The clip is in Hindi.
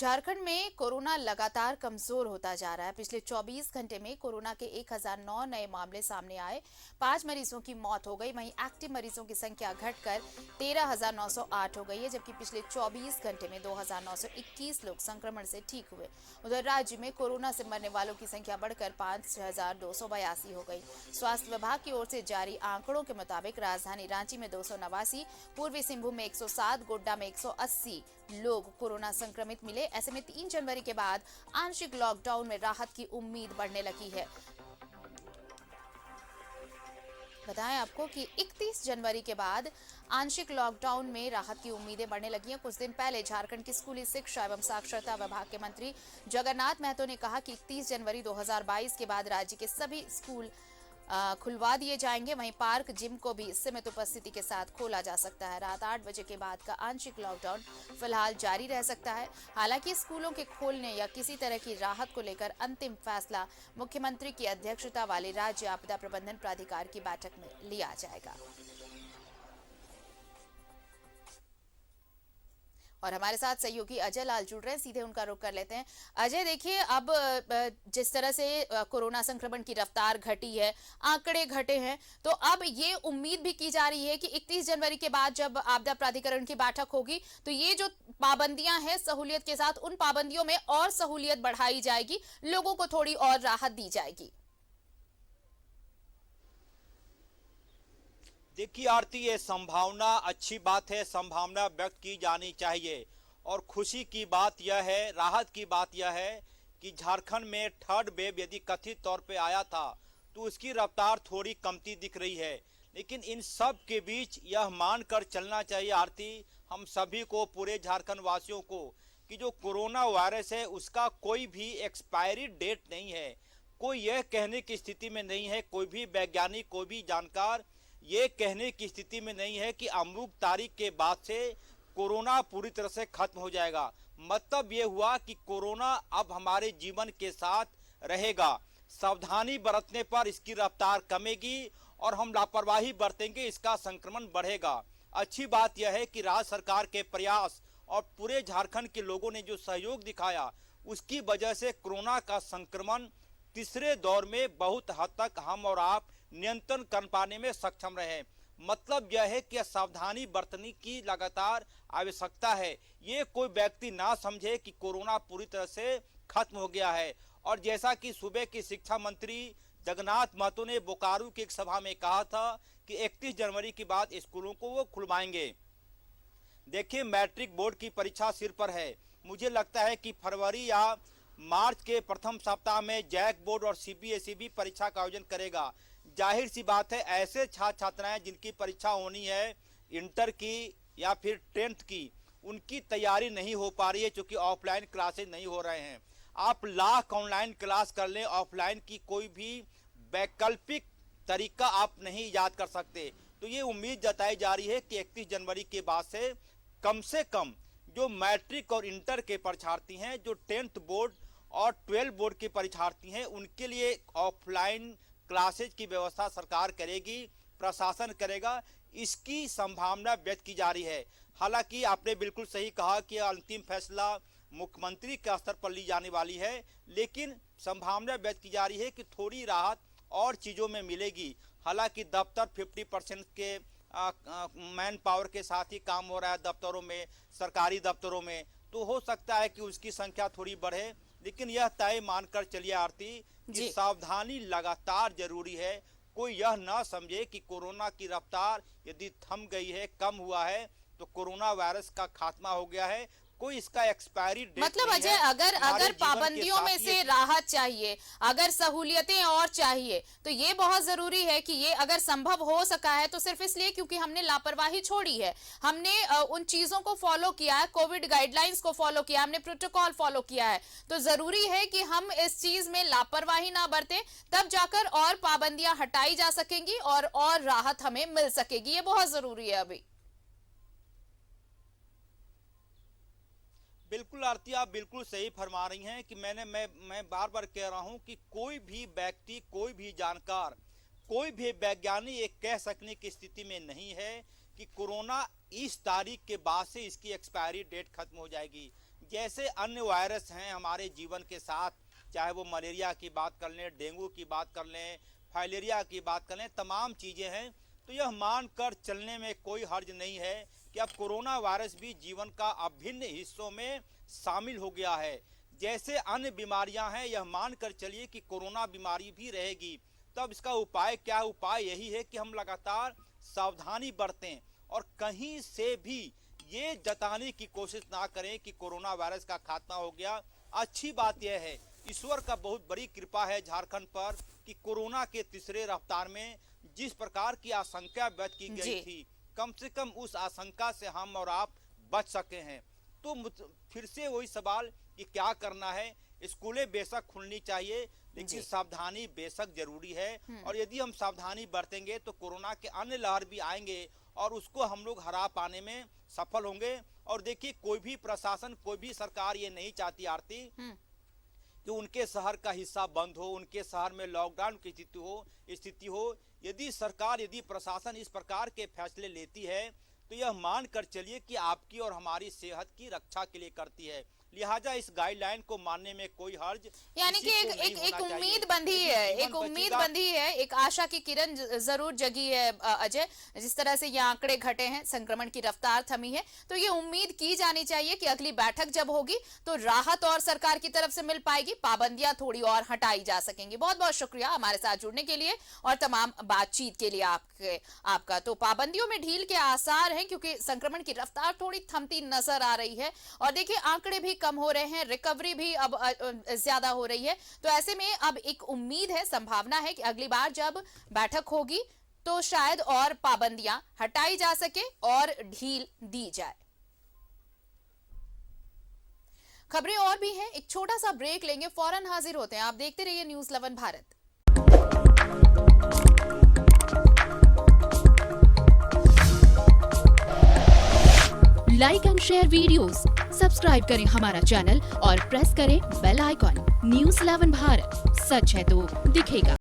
झारखंड में कोरोना लगातार कमजोर होता जा रहा है। पिछले 24 घंटे में कोरोना के 1009 नए मामले सामने आए। 5 मरीजों की मौत हो गई। वहीं एक्टिव मरीजों की संख्या घटकर 13,908 हो गई है, जबकि पिछले 24 घंटे में 2,921 लोग संक्रमण से ठीक हुए। उधर राज्य में कोरोना से मरने वालों की संख्या बढ़कर 5,282 हो गई। स्वास्थ्य विभाग की ओर से जारी आंकड़ों के मुताबिक राजधानी रांची में 289, पूर्वी सिंहभूम में 107, गोड्डा में 180 लोग कोरोना संक्रमित मिले। ऐसे में 3 जनवरी के बाद आंशिक लॉकडाउन में राहत की उम्मीद बढ़ने लगी है। बताएं आपको कि 31 जनवरी के बाद आंशिक लॉकडाउन में राहत की उम्मीदें बढ़ने लगी हैं। कुछ दिन पहले झारखंड की स्कूली शिक्षा एवं साक्षरता विभाग के मंत्री जगन्नाथ महतो ने कहा कि 31 जनवरी 2022 के बाद राज्य के सभी स्कूल खुलवा दिए जाएंगे। वहीं पार्क जिम को भी सीमित उपस्थिति के साथ खोला जा सकता है। रात 8 बजे के बाद का आंशिक लॉकडाउन फिलहाल जारी रह सकता है। हालांकि स्कूलों के खोलने या किसी तरह की राहत को लेकर अंतिम फैसला मुख्यमंत्री की अध्यक्षता वाले राज्य आपदा प्रबंधन प्राधिकार की बैठक में लिया जाएगा। और हमारे साथ सहयोगी अजय लाल जुड़ रहे हैं, सीधे उनका रुख कर लेते हैं। अजय, देखिए, अब जिस तरह से कोरोना संक्रमण की रफ्तार घटी है, आंकड़े घटे हैं, तो अब ये उम्मीद भी की जा रही है कि 31 जनवरी के बाद जब आपदा प्राधिकरण की बैठक होगी तो ये जो पाबंदियां हैं सहूलियत के साथ, उन पाबंदियों में और सहूलियत बढ़ाई जाएगी, लोगों को थोड़ी और राहत दी जाएगी। देखिए आरती, ये संभावना अच्छी बात है, संभावना व्यक्त की जानी चाहिए। और खुशी की बात यह है, राहत की बात यह है कि झारखंड में थर्ड वेव यदि कथित तौर पे आया था तो उसकी रफ्तार थोड़ी कमती दिख रही है। लेकिन इन सब के बीच यह मानकर चलना चाहिए आरती, हम सभी को, पूरे झारखंड वासियों को, कि जो कोरोना वायरस है उसका कोई भी एक्सपायरी डेट नहीं है। कोई यह कहने की स्थिति में नहीं है, कोई भी वैज्ञानिक, कोई भी जानकार ये कहने की स्थिति में नहीं है कि अमुक तारीख के बाद से कोरोना पूरी तरह से खत्म हो जाएगा। मतलब ये हुआ कि कोरोना अब हमारे जीवन के साथ रहेगा। सावधानी बरतने पर इसकी रफ्तार कमेगी और हम लापरवाही बरतेंगे, इसका संक्रमण बढ़ेगा। अच्छी बात यह है कि राज्य सरकार के प्रयास और पूरे झारखंड के लोगों ने जो सहयोग दिखाया, उसकी वजह से कोरोना का संक्रमण तीसरे दौर में बहुत हद तक हम और आप नियंत्रण कर पाने में सक्षम रहे। मतलब यह है कि सावधानी बरतने की लगातार आवश्यकता है। ये कोई व्यक्ति ना समझे कि कोरोना पूरी तरह से खत्म हो गया है। और जैसा कि सूबे के शिक्षा मंत्री जगन्नाथ महतो ने बोकारो की एक सभा में कहा था कि 31 जनवरी के बाद स्कूलों को वो खुलवाएंगे। देखिए, मैट्रिक बोर्ड की परीक्षा सिर पर है। मुझे लगता है कि फरवरी या मार्च के प्रथम सप्ताह में जैक बोर्ड और सीबीएसई भी परीक्षा का आयोजन करेगा। जाहिर सी बात है, ऐसे छात्र छात्राएं जिनकी परीक्षा होनी है इंटर की या फिर 10th की, उनकी तैयारी नहीं हो पा रही है क्योंकि ऑफलाइन क्लासेज नहीं हो रहे हैं। आप लाख ऑनलाइन क्लास कर लें, ऑफलाइन की कोई भी वैकल्पिक तरीका आप नहीं याद कर सकते। तो ये उम्मीद जताई जा रही है कि 31 जनवरी के बाद से कम जो मैट्रिक और इंटर के परीक्षार्थी हैं, जो 10th बोर्ड और 12 बोर्ड के परीक्षार्थी हैं, उनके लिए ऑफलाइन क्लासेज की व्यवस्था सरकार करेगी, प्रशासन करेगा, इसकी संभावना व्यक्त की जा रही है। हालांकि आपने बिल्कुल सही कहा कि अंतिम फैसला मुख्यमंत्री के स्तर पर ली जाने वाली है, लेकिन संभावना व्यक्त की जा रही है कि थोड़ी राहत और चीज़ों में मिलेगी। हालांकि दफ्तर 50% के मैन पावर के साथ ही काम हो रहा है दफ्तरों में, सरकारी दफ्तरों में, तो हो सकता है कि उसकी संख्या थोड़ी बढ़े। लेकिन यह तय मानकर चलिए आरती कि जी। सावधानी लगातार जरूरी है। कोई यह ना समझे कि कोरोना की रफ्तार यदि थम गई है, कम हुआ है, तो कोरोना वायरस का खात्मा हो गया है। कोई इसका एक्सपायरी डेट मतलब नहीं अजय, है। अगर हमारे अगर जीवन के पाबंदियों में साथ से राहत चाहिए, अगर सहूलियतें और चाहिए, तो ये बहुत जरूरी है कि ये अगर संभव हो सका है तो सिर्फ इसलिए क्योंकि हमने लापरवाही छोड़ी है। हमने उन चीजों को फॉलो किया है, कोविड गाइडलाइंस को फॉलो किया, हमने प्रोटोकॉल फॉलो किया है। तो जरूरी है कि हम इस चीज में लापरवाही ना बरतें, तब जाकर और पाबंदियां हटाई जा सकेंगी और राहत हमें मिल सकेगी। ये बहुत जरूरी है अभी। बिल्कुल आरती, आप बिल्कुल सही फरमा रही हैं कि मैं बार बार कह रहा हूं कि कोई भी व्यक्ति, कोई भी जानकार, कोई भी वैज्ञानिक ये कह सकने की स्थिति में नहीं है कि कोरोना इस तारीख के बाद से इसकी एक्सपायरी डेट खत्म हो जाएगी। जैसे अन्य वायरस हैं हमारे जीवन के साथ, चाहे वो मलेरिया की बात कर लें, डेंगू की बात कर लें, फाइलेरिया की बात कर लें, तमाम चीज़ें हैं। तो यह मानकर चलने में कोई हर्ज नहीं है कि अब कोरोना वायरस भी जीवन का अभिन्न हिस्सों में शामिल हो गया है। जैसे अन्य बीमारियां हैं, यह मानकर चलिए कि कोरोना बीमारी भी रहेगी। तब इसका उपाय क्या? उपाय यही है कि हम लगातार सावधानी बरतें और कहीं से भी ये जताने की कोशिश ना करें कि कोरोना वायरस का खात्मा हो गया। अच्छी बात यह है, ईश्वर का बहुत बड़ी कृपा है झारखंड पर कि कोरोना के तीसरे रफ्तार में जिस प्रकार की आशंका व्यक्त की गई थी, कम से कम उस आशंका से हम और आप बच सके हैं। तो फिर से वही सवाल कि क्या करना है। स्कूलें बेशक खुलनी चाहिए, लेकिन सावधानी बेशक जरूरी है। और यदि हम सावधानी बरतेंगे तो कोरोना के अन्य लहर भी आएंगे और उसको हम लोग हरा पाने में सफल होंगे। और देखिए, कोई भी प्रशासन, कोई भी सरकार ये नहीं चाहती आरती कि उनके शहर का हिस्सा बंद हो, उनके शहर में लॉकडाउन की स्थिति हो। यदि सरकार, यदि प्रशासन इस प्रकार के फैसले लेती है तो यह मान कर चलिए कि आपकी और हमारी सेहत की रक्षा के लिए करती है। लिहाजा इस गाइडलाइन को मानने में कोई हर्ज यानी कि एक उम्मीद बंधी है, एक उम्मीद बंधी है, एक आशा की किरण जरूर जगी है अजय। जिस तरह से ये आंकड़े घटे हैं, संक्रमण की रफ्तार थमी है, तो ये उम्मीद की जानी चाहिए कि अगली बैठक जब होगी तो राहत और सरकार की तरफ से मिल पाएगी, पाबंदियां थोड़ी और हटाई जा सकेंगी। बहुत बहुत शुक्रिया हमारे साथ जुड़ने के लिए और तमाम बातचीत के लिए आपका। तो पाबंदियों में ढील के आसार हैं क्योंकि संक्रमण की रफ्तार थोड़ी थमती नजर आ रही है और देखिए आंकड़े भी कम हो रहे हैं, रिकवरी भी अब ज्यादा हो रही है। तो ऐसे में अब एक उम्मीद है, संभावना है कि अगली बार जब बैठक होगी तो शायद और पाबंदियां हटाई जा सके और ढील दी जाए। खबरें और भी हैं, एक छोटा सा ब्रेक लेंगे, फौरन हाजिर होते हैं। आप देखते रहिए news 11 Bharat. Like and share videos, subscribe करें हमारा चैनल और प्रेस करें बेल आइकॉन। न्यूज़ 11 भारत, सच है तो दिखेगा।